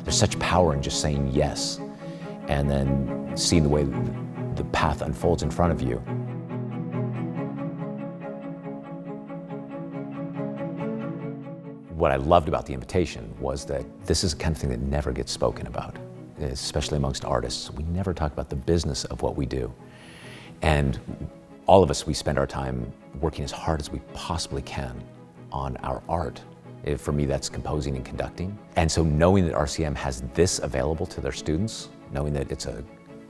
There's such power in just saying yes and then seeing the way the path unfolds in front of you. What I loved about the invitation was that this is the kind of thing that never gets spoken about, especially amongst artists. We never talk about the business of what we do. And all of us, we spend our time working as hard as we possibly can on our art. For me, that's composing and conducting. And so knowing that RCM has this available to their students, knowing that it's a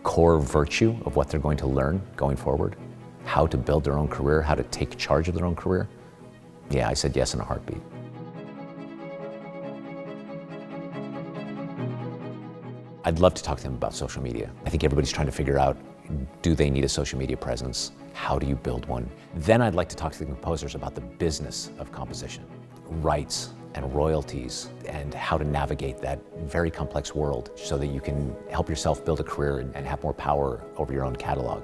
core virtue of what they're going to learn going forward, how to build their own career, how to take charge of their own career, yeah, I said yes in a heartbeat. I'd love to talk to them about social media. I think everybody's trying to figure out, do they need a social media presence? How do you build one? Then I'd like to talk to the composers about the business of composition, rights and royalties, and how to navigate that very complex world so that you can help yourself build a career and have more power over your own catalog.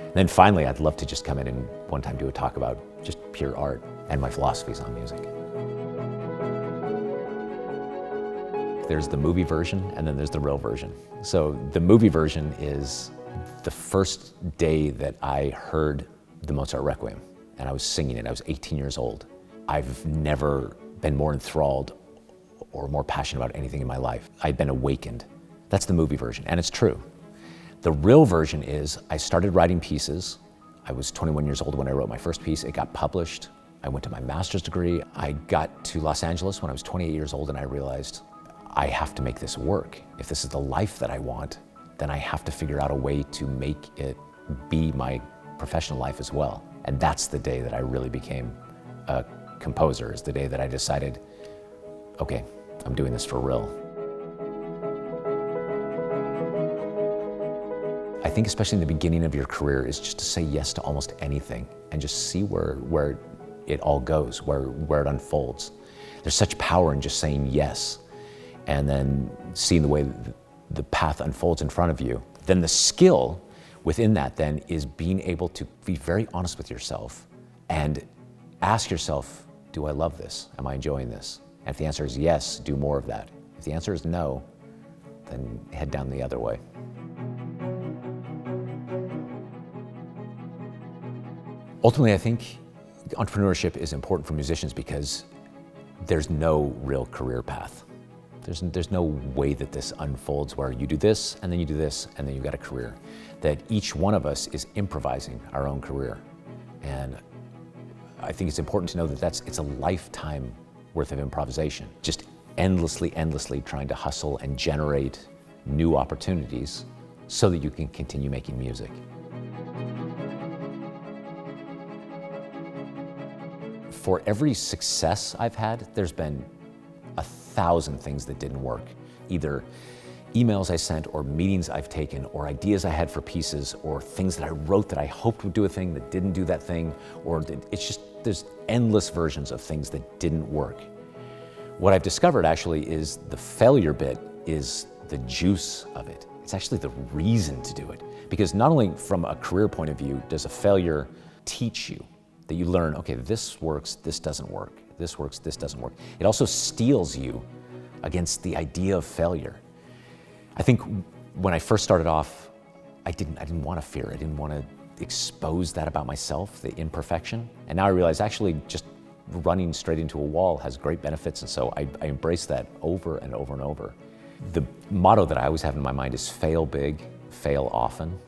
And then finally, I'd love to just come in and one time do a talk about just pure art and my philosophies on music. There's the movie version and then there's the real version. So the movie version is the first day that I heard the Mozart Requiem and I was singing it. I was 18 years old. I've never been more enthralled or more passionate about anything in my life. I've been awakened. That's the movie version, and it's true. The real version is I started writing pieces. I was 21 years old when I wrote my first piece. It got published. I went to my master's degree. I got to Los Angeles when I was 28 years old and I realized I have to make this work. If this is the life that I want, then I have to figure out a way to make it be my professional life as well. And that's the day that I really became a composer, is the day that I decided, okay, I'm doing this for real. I think especially in the beginning of your career is just to say yes to almost anything and just see where it all goes, where it unfolds. There's such power in just saying yes and then seeing the way the path unfolds in front of you. Then the skill within that then is being able to be very honest with yourself and ask yourself, do I love this? Am I enjoying this? And if the answer is yes, do more of that. If the answer is no, then head down the other way. Ultimately, I think entrepreneurship is important for musicians because there's no real career path. There's no way that this unfolds where you do this, and then you do this, and then you've got a career. That each one of us is improvising our own career. And I think it's important to know that it's a lifetime worth of improvisation. Just endlessly trying to hustle and generate new opportunities so that you can continue making music. For every success I've had, there's been 1,000 things that didn't work. Either emails I sent or meetings I've taken or ideas I had for pieces or things that I wrote that I hoped would do a thing that didn't do that thing, or it's just, there's endless versions of things that didn't work. What I've discovered actually is the failure bit is the juice of it. It's actually the reason to do it. Because not only from a career point of view does a failure teach you, that you learn, okay, this works, this doesn't work. This works, this doesn't work. It also steels you against the idea of failure. I think when I first started off, I didn't want to fear. I didn't want to expose that about myself, the imperfection. And now I realize actually just running straight into a wall has great benefits, and so I embrace that over and over and over. The motto that I always have in my mind is fail big, fail often.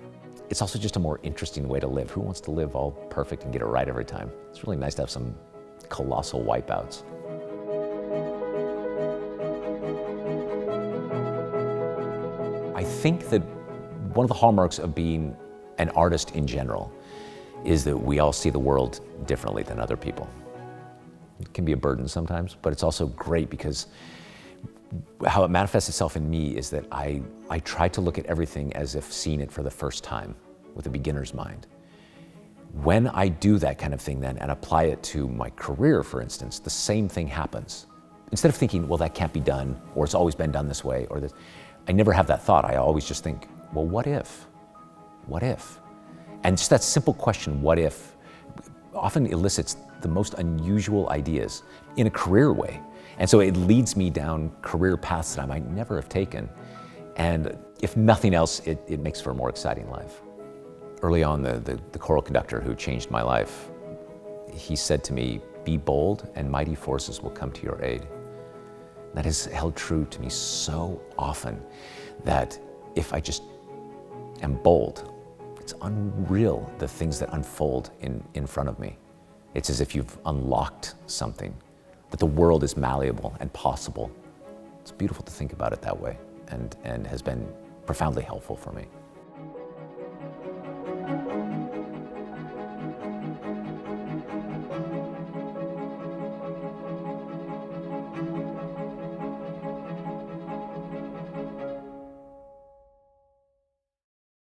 It's also just a more interesting way to live. Who wants to live all perfect and get it right every time? It's really nice to have some colossal wipeouts. I think that one of the hallmarks of being an artist in general is that we all see the world differently than other people. It can be a burden sometimes, but it's also great because how it manifests itself in me is that I try to look at everything as if seeing it for the first time with a beginner's mind. When I do that kind of thing then and apply it to my career, for instance, the same thing happens. Instead of thinking, well, that can't be done, or it's always been done this way, or this, I never have that thought. I always just think, well, what if? What if? And just that simple question, what if, often elicits the most unusual ideas in a career way. And so it leads me down career paths that I might never have taken. And if nothing else, it makes for a more exciting life. Early on, the choral conductor who changed my life, he said to me, "Be bold and mighty forces will come to your aid." That has held true to me so often, that if I just am bold, it's unreal the things that unfold in front of me. It's as if you've unlocked something, that the world is malleable and possible. It's beautiful to think about it that way, and has been profoundly helpful for me.